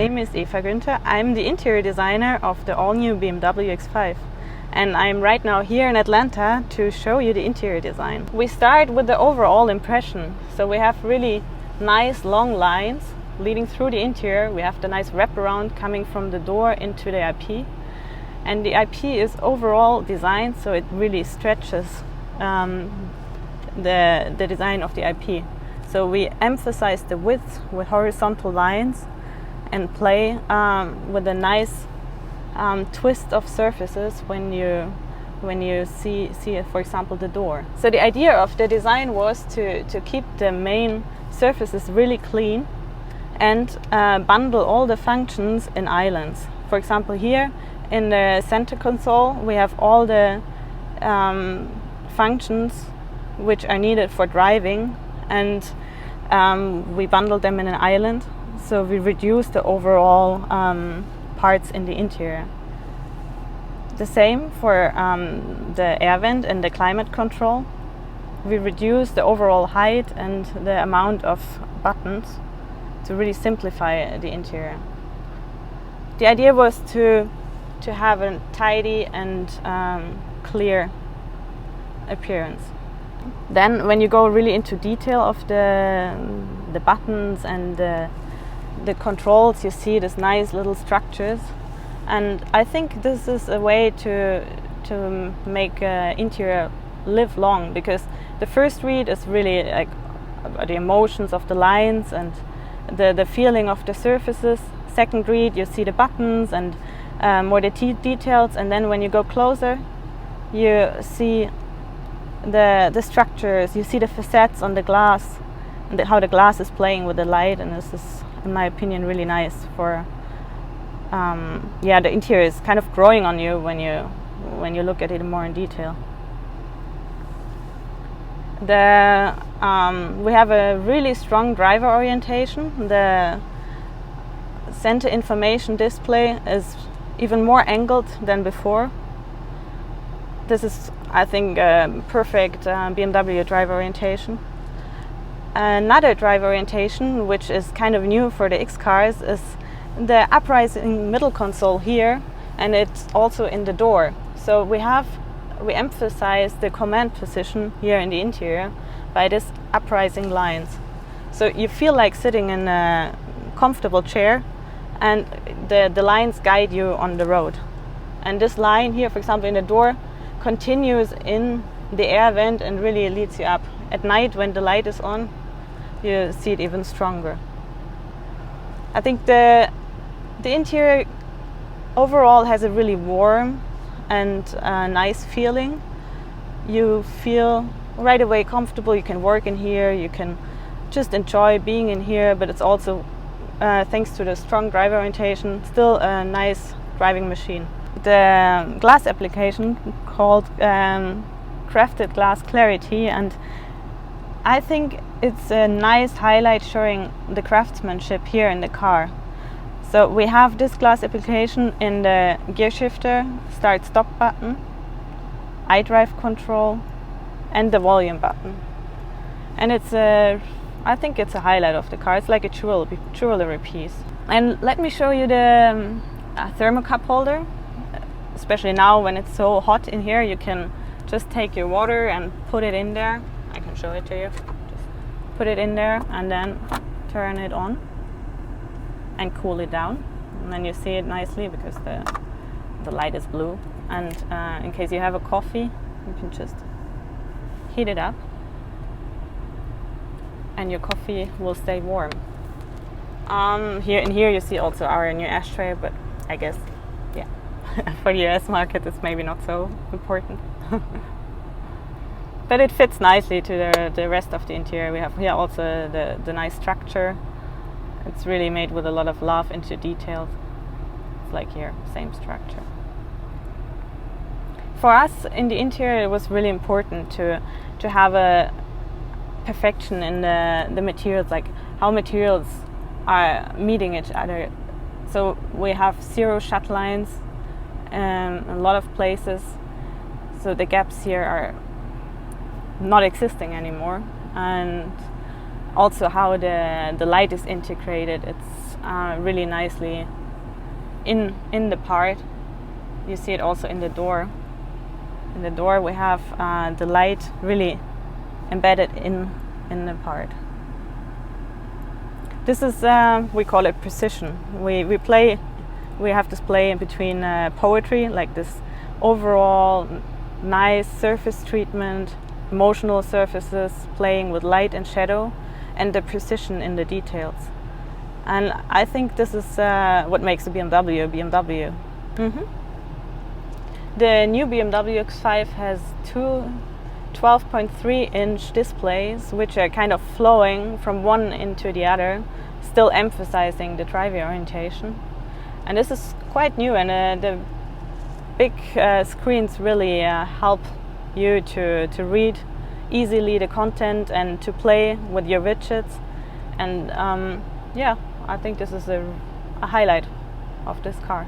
name is Eva Günther. I'm the interior designer of the all-new BMW X5. And I'm right now here in Atlanta to show you the interior design. We start with the overall impression. So we have really nice long lines leading through the interior. We have the nice wraparound coming from the door into the IP. And the IP is overall designed so it really stretches the design of the IP. So we emphasize the width with horizontal lines and play with a nice twist of surfaces when you see for example the door. So the idea of the design was to keep the main surfaces really clean and bundle all the functions in islands. For example, here in the center console we have all the functions which are needed for driving, and we bundle them in an island, so we reduce the overall parts in the interior. The same for the air vent and the climate control. We reduce the overall height and the amount of buttons to really simplify the interior. The idea was to have a tidy and clear appearance. Then when you go really into detail of the buttons and the controls, you see these nice little structures, and I think this is a way to make interior live long, because the first read is really like the emotions of the lines and the feeling of the surfaces. Second read, you see the buttons and more the details, and then when you go closer you see the structures, you see the facets on the glass and how the glass is playing with the light, and this is, in my opinion, really nice for the interior is kind of growing on you when you look at it more in detail. We have a really strong driver orientation. The center information display is even more angled than before. This is, I think, a perfect BMW driver orientation. Another driver orientation, which is kind of new for the X cars, is the uprising middle console here, and it's also in the door. So we emphasize the command position here in the interior by this uprising lines. So you feel like sitting in a comfortable chair, and the lines guide you on the road. And this line here, for example, in the door, continues in the air vent and really leads you up. At night, when the light is on, you see it even stronger. I think the interior overall has a really warm and nice feeling. You feel right away comfortable. You can work in here, you can just enjoy being in here, but it's also, thanks to the strong driver orientation, still a nice driving machine. The glass application called crafted glass clarity, and I think it's a nice highlight showing the craftsmanship here in the car. So we have this glass application in the gear shifter, start stop button, iDrive control, and the volume button. And I think it's a highlight of the car. It's like a jewelry piece. And let me show you the thermal cup holder. Especially now when it's so hot in here, you can just take your water and put it in there. I can show it to you. Just put it in there and then turn it on and cool it down. And then you see it nicely because the light is blue. And in case you have a coffee, you can just heat it up and your coffee will stay warm. Here you see also our new ashtray, but I guess, yeah. For the US market it's maybe not so important. But it fits nicely to the rest of the interior. We have here also the nice structure. It's really made with a lot of love into details. It's like here, same structure. For us in the interior it was really important to have a perfection in the materials, like how materials are meeting each other. So we have zero shut lines a lot of places, so the gaps here are not existing anymore. And also how the light is integrated, it's really nicely in the part. You see it also in the door. In the door we have the light really embedded in the part. This is, we call it precision. We have this play in between poetry, like this overall nice surface treatment, emotional surfaces, playing with light and shadow, and the precision in the details. And I think this is what makes a BMW. The new BMW X5 has two 12.3-inch displays, which are kind of flowing from one into the other, still emphasizing the driving orientation. And this is quite new, and the big screens really help you to read easily the content and to play with your widgets. And yeah, I think this is a highlight of this car.